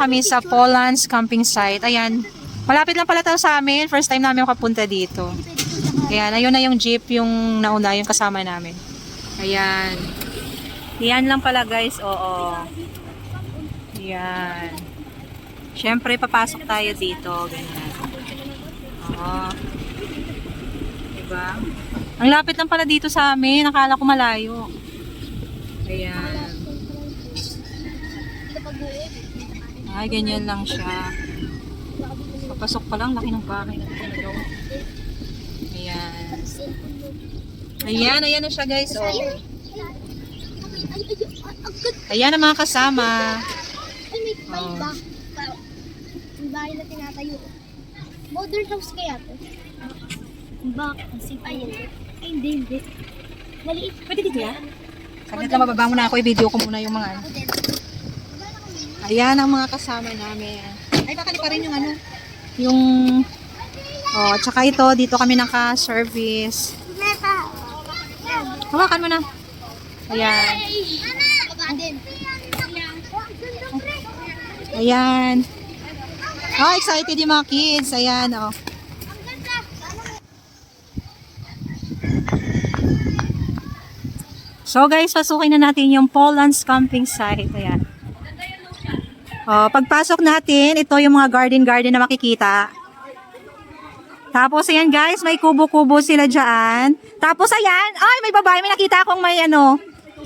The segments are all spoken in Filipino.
kami sa Polans Camping Site. Ayan. Malapit lang pala tayo sa amin. First time namin makapunta dito. Ayan. Ayun na yung jeep yung nauna, yung kasama namin. Ayan. Ayan lang pala guys. Oo. Ayan. Siyempre, papasok tayo dito. Ganyan. Oo. Diba? Ang lapit lang pala dito sa amin. Nakala ko malayo. Ayan. Ay, ganyan lang siya. Papasok pa lang, laki ng bahay na ito. Ayan. Ayan, ayan na siya guys. Oh. Ayan ang mga kasama. Ay, may bahay ba? Yung bahay na tinatayo. Modern house kaya to? Bakit? Ay, hindi. Maliit. Pwede dito yan? Saglit lang, mababa mo na ako. I-video ko muna yung mga ano. Ayan ang mga kasama namin. Ay, bakali pa rin yung ano. Yung... Oh, tsaka ito, dito kami naka-service. Hawakan mo na. Ayan. Ayan. Oh, excited yung mga kids. Ayan, oh. So guys, pasukin na natin yung Polans Camping Site. Ayan. Oh, pagpasok natin, ito yung mga garden na makikita. Tapos ayan guys, may kubo-kubo sila dyan. Tapos ayan, ay may babae, may nakita akong may ano.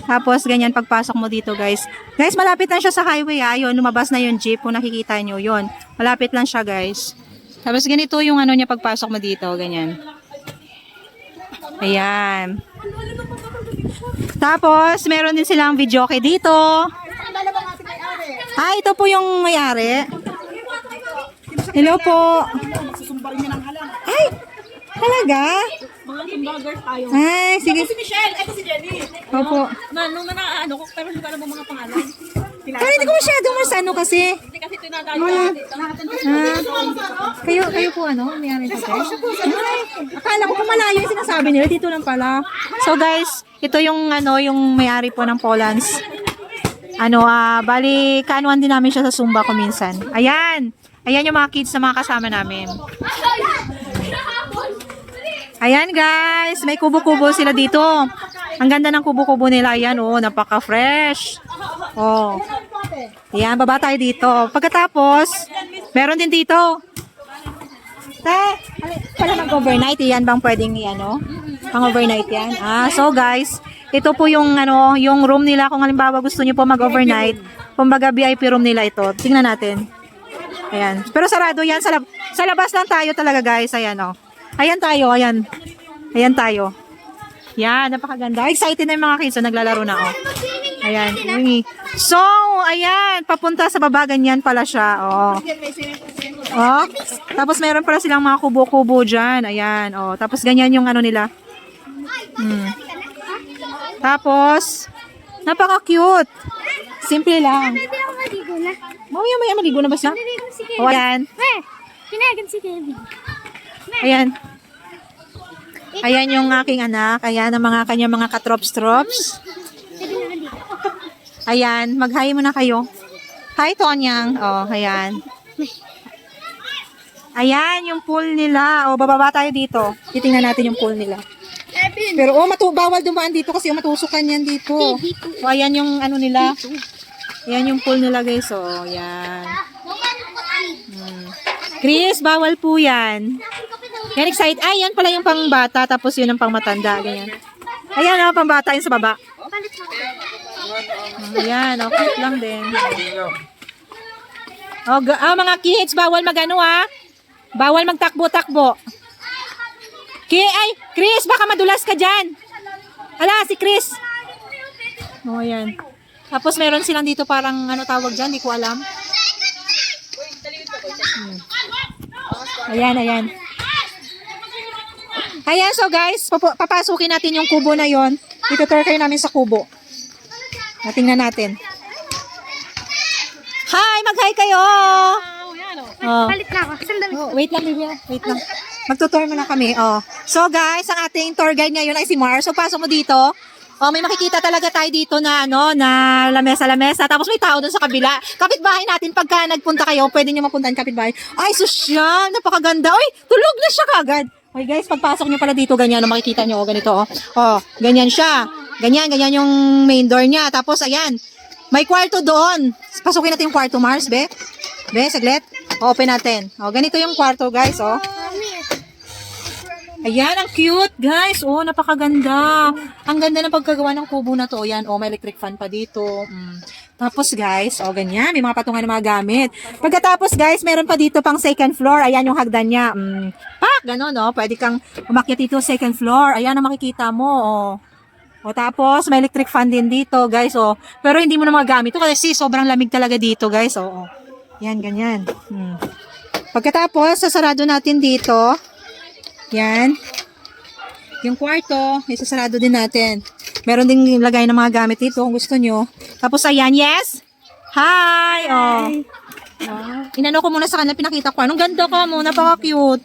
Tapos ganyan pagpasok mo dito guys. Guys, malapit lang siya sa highway ah. Yun, lumabas na yung jeep kung nakikita nyo. Yun, malapit lang siya guys. Tapos ganito yung ano niya pagpasok mo dito, ganyan. Ayan. Tapos, meron din silang videoke dito. Ah, ito po yung may-ari. Hello po. Ay, talaga? Mga kumbagar tayo. Ay, sige. Si Michelle, ito si Jenny. Opo. Nung ano ko, pero hindi ko alam ang mga pangalan. Pero hindi ko masyadong masano kasi. Hindi kasi tinatayo natin dito. Kayo po ano? May-ari dito? Ay, akala ko malayo yung sinasabi nila. Dito lang pala. So guys, ito yung ano, yung may-ari po ng Polans. Ano, bali, kaanuan din namin siya sa Zumba ko minsan. Ayan. Ayan yung mga kids na mga kasama namin. Ayan guys, may kubo-kubo sila dito. Ang ganda ng kubo-kubo nila. Ayan, oh, napaka-fresh. Oh. Ayan, baba tayo dito. Pagkatapos, meron din dito. Pala mag-overnight. Yan bang pwedeng ano? Pang-overnight yan. So guys, ito po yung ano, yung room nila kung halimbawa gusto niyo po mag-overnight. Kumbaga VIP room nila ito. Tingnan natin. Ayan. Pero sarado yan. Sa labas lang tayo talaga guys. Ayan oh. Ayan tayo. Ayan. Ayan tayo. Yan. Napakaganda. Excited na yung mga kids. So, naglalaro na oh. Ayan. So, ayan. Papunta sa baba. Ganyan pala siya. Oh. Oh. Tapos meron pala silang mga kubo-kubo dyan. Ayan. Oh. Tapos ganyan yung ano nila. Tapos, napaka-cute. Simple lang. Pwede ako maligo na. Mamaya maligo na ba siya? Naligo si Kevin. Oh, ayan. Pinayagan si Kevin. Ayan. Ayan yung aking anak. Ayan ang mga kanya mga katrops-trops. Pwede na dito. Ayan. Mag-hi muna kayo. Hi, Tonyang. Oh, ayan. Ayan yung pool nila. Oh, bababa tayo dito. Titingnan natin yung pool nila. Kevin. Pero bawal dumaan dito kasi matusukan yan dito. So, ayan yung ano nila. Ayan yung pool nila guys. Oh, ayan. Chris, bawal po yan. Yan, excited. Ay, yan pala yung pangbata. Tapos yun ang pangmatanda. Ganyan. Ayan, oh, pangbata yun sa baba. Ayan, okay lang din. Oh, mga kids, bawal magano ah. Bawal magtakbo-takbo. Ay, Chris, baka madulas ka dyan. Ala, si Chris. Oh, ayan. Tapos meron silang dito parang ano tawag dyan, di ko alam. Ayan, ayan. Ayan, so guys, papasukin natin yung kubo na yon. Ito-tour kayo namin sa kubo. Tingnan natin. Hi, mag-hi kayo! Oh. Palit na ako. Sandali. Oh, wait lang, Bibia. Wait lang. Magtutour muna kami. Oh. So guys, ang ating tour guide ngayon ay si Mar. So pasok mo dito. Oh, may makikita talaga tayo dito na ano, na lamesa. Tapos may tao doon sa kabila. Kapitbahay natin, pagka nagpunta kayo, pwede nyo mapuntahan kapitbahay. Ay, sosyal, napakaganda. Uy, tulog na siya kagad. Okay guys, pagpasok nyo pala dito, ganyan, makikita nyo, ganito, oh. Oh, ganyan siya. Ganyan yung main door niya. Tapos, ayan, may kwarto doon. Pasukin natin yung kwarto, Mars, be. Be, saglit. Open natin. Oh, ganito yung kwarto, guys, oh. Ayan, ang cute, guys. Oh, napakaganda. Ang ganda ng pagkagawa ng kubo na to. Ayan, oh, may electric fan pa dito. Tapos, guys, oh, ganyan. May mga patungan ng mga gamit. Pagkatapos, guys, meron pa dito pang second floor. Ayan yung hagdan niya. Ganon, oh. Pwede kang umakyat dito second floor. Ayan ang makikita mo, oh. O tapos, may electric fan din dito, guys, oh. Pero hindi mo na magagamit ito kasi sobrang lamig talaga dito, guys, oh. Yan, ganyan. Pagkatapos, sasarado natin dito. Yan. Yung kwarto, isasarado din natin. Meron ding lagay ng mga gamit dito kung gusto nyo. Tapos, ayan, yes! Hi! Oh. Inano ko muna sa kanila, pinakita ko. Anong ganda ka mo, napaka-cute.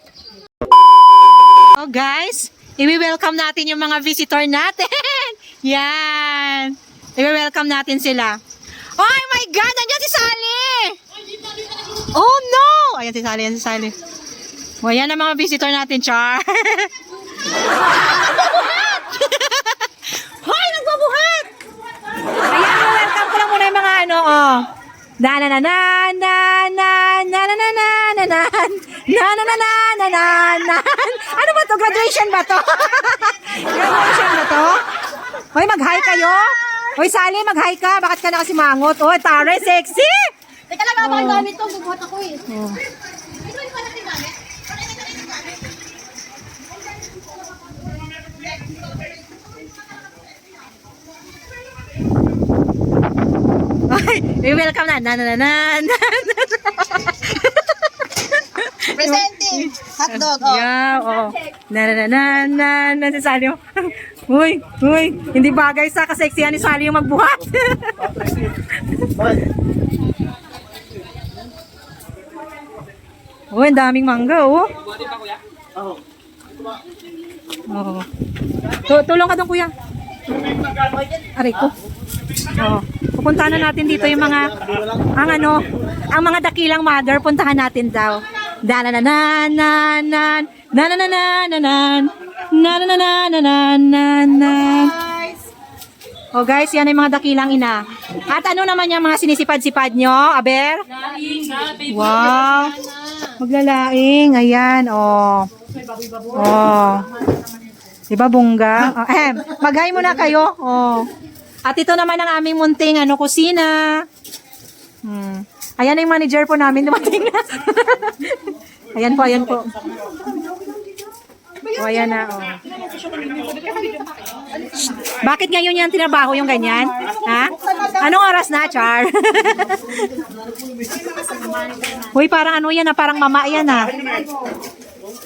Oh, guys, i-welcome natin yung mga visitor natin. Yan. I-welcome natin sila. Oh my God! Nandiyan si Sally! Oh no! Ayan si Sally, O, yan ang mga visitor natin, Char. Nagbabuhat! Hoy, nagbabuhat! Ayan, welcome ko lang muna yung mga ano, oh. Ano ba to? Graduation ba to? Graduation ba to? Hoy, mag-hi kayo. Hoy, Sally, mag-hi ka. Bakit ka na kasi mangot? Oh, taray, sexy! Teka lang, baka gamit to. Bubuhat ako eh. Ay, welcome na. Presenting. Hotdog, oh. Yeah, oh. Si Sally. Uy, hindi bagay sa kaseksihan ni Sally yung magbuhat. Oh, ang daming mangga, oh. Oh. Tulong ka doon, kuya. Aray ko. Oh. Pupuntahan na natin dito yung mga ang mga dakilang mother, puntahan natin daw. Oh guys, yan ay mga dakilang ina. At ano naman yung mga sinisipad-sipad nyo, Aber? Wow. Maglalaing, ayan, oh. Oh. Diba, bungga? Oh, mag-hi muna kayo. Oh. At ito naman ang aming munting kusina. Ayan yung manager po namin dumating na. Ayan po. O, ayan na, oh. Bakit ngayon yan tinabaho yung ganyan? Ha? Anong oras na, Char? Uy, parang ano yan, parang mama yan, ha?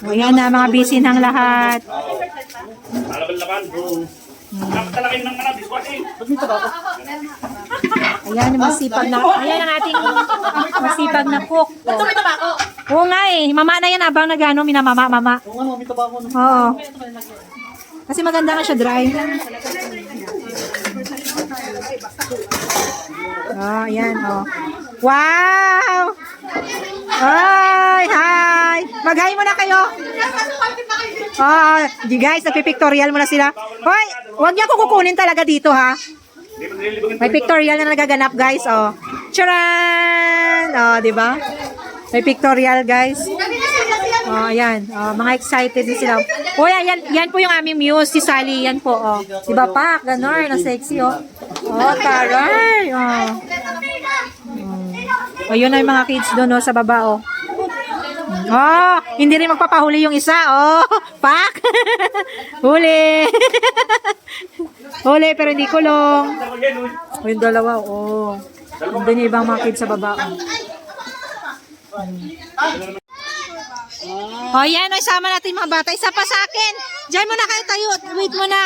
O, ayan na, mga busy ng lahat. Ayan yung masipag na, ayan ang ating masipag na cook. Oo nga eh, mama na yan abang nagano, mama. Oo. Kasi maganda nga siya dry. Oh, ayan, oh. Wow! Hi! Mag-hi muna kayo. Oh, di guys, nagpipictorial muna sila. Hoy, huwag niya ko kukunin talaga dito, ha? May pictorial na nagaganap, guys, oh. Charan! Oh, di ba? May pictorial, guys. Oh, ayan. Oh, mga excited din sila. Oh, yan po yung aming muse, si Sally. Yan po, oh. Di ba, Pak? Ganon, ang sexy, oh. Oh, taray. Oh. Oh, yun ay mga kids doon, oh, sa baba, oh. Oh, hindi rin magpapahuli yung isa, oh. Pak! Huli! Huli, pero hindi kulong. Oh, yung dalawa, oh. Doon yung ibang mga kids sa baba, oh. Oh, yan. O, isama natin mga bata. Isa pa sa akin. Diyan muna kayo tayo. Wait muna.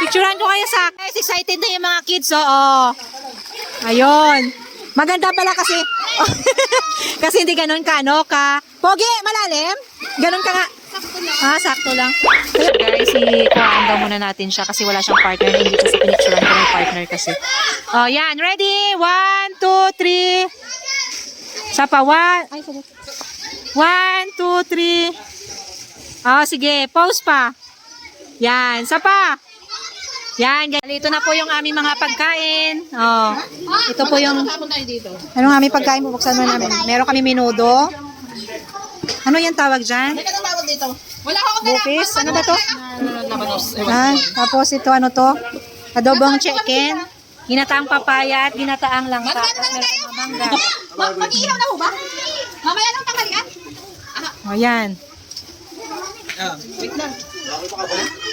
Picturean ko kayo sa akin. Excited na yung mga kids. Oo. Ayun. Maganda pala kasi. Kasi hindi ganun ka, no? Pogi, malalim. Ganun ka nga. Sakto lang. Guys, i-kuhaan daw muna natin siya kasi wala siyang partner. Hindi siya sa pinicturean ko may partner kasi. Oh, yan. Ready? 1, 2, 3. Sapa, 1. Ay, sorry. 1, 2, 3. Oh, sige. Pause pa. Yan. Sapa. Yan. Ito na po yung aming mga pagkain. Oh. Ito po yung... Anong aming pagkain? Bubuksan mo namin. Meron kami menudo. Ano yan tawag dyan? Bupis? Ano ba to? Tapos ito, ano to? Adobong chicken, ginataang papaya at ginataang langka. Tapos meron pang mangga. Mag-ihaw na ho ba? Mamaya nang tanghalian? O yan. Wait lang.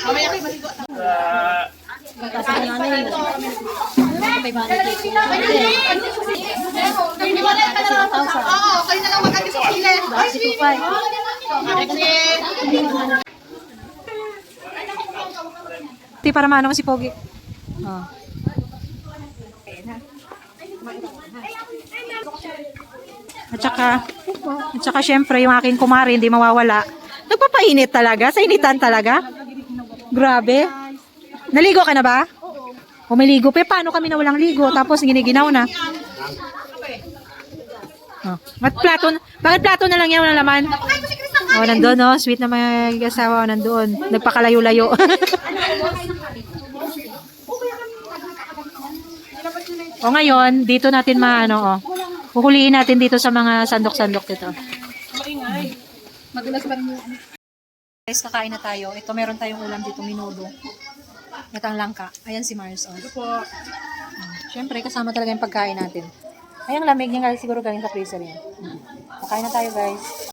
Mamaya kayo maligo. Oo, kayo na lang mag-agis sa pila. Para maano mo si Pogi. Oh. At saka syempre yung aking kumari hindi mawawala. Nagpapainit talaga, sa initan talaga. Grabe. Naligo ka na ba? O may ligo. Pero paano kami na walang ligo? Tapos giniginaw na. Oh. Bakit plato na lang yan? Walang laman. Oh, nandun, no? Sweet na may asawa. Nandun. Nagpakalayo-layo. O ngayon, dito natin oh. Huhuliin natin dito sa mga sandok-sandok dito. Guys, kakain na tayo. Ito, meron tayong ulam dito, minudo. At ang langka. Ayan si Mars. Oh. Siyempre, kasama talaga yung pagkain natin. Ay, ang lamig niya siguro galing sa freezer yan. Kakain na tayo, guys.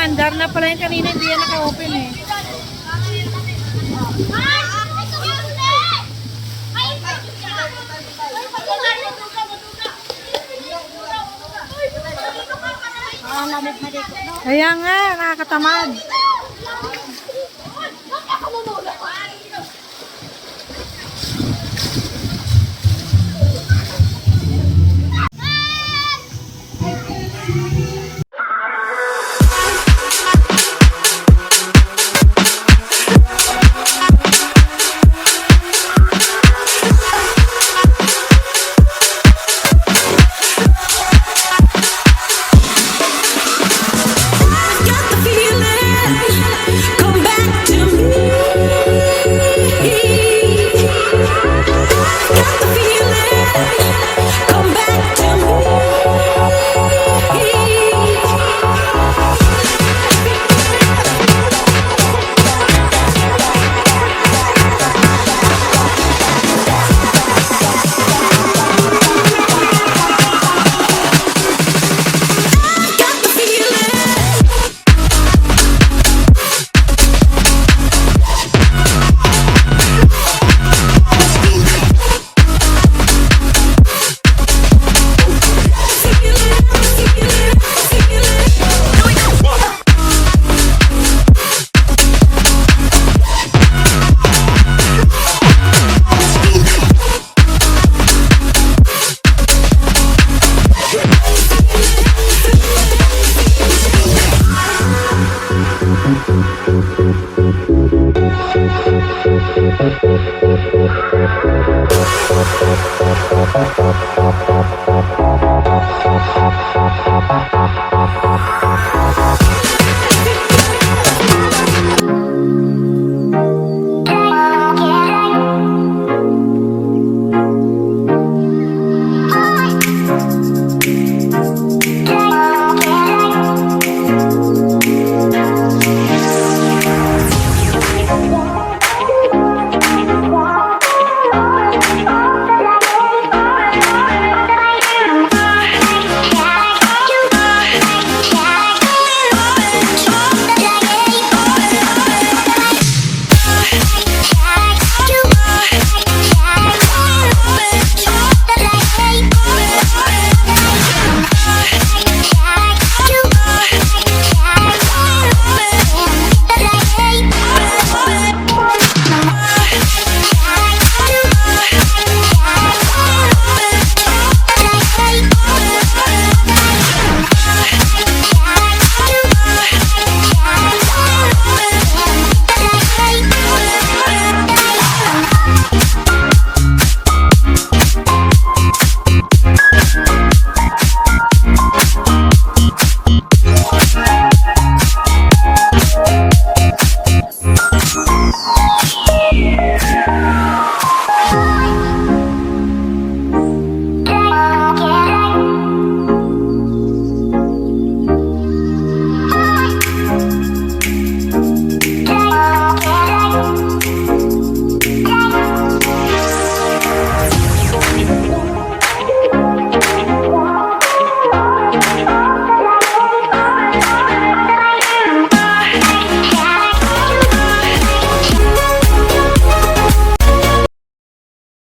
Mandar na pala yung kanina, hindi yan naka-open eh. Kaya nga, nakakatamad. Come back to me.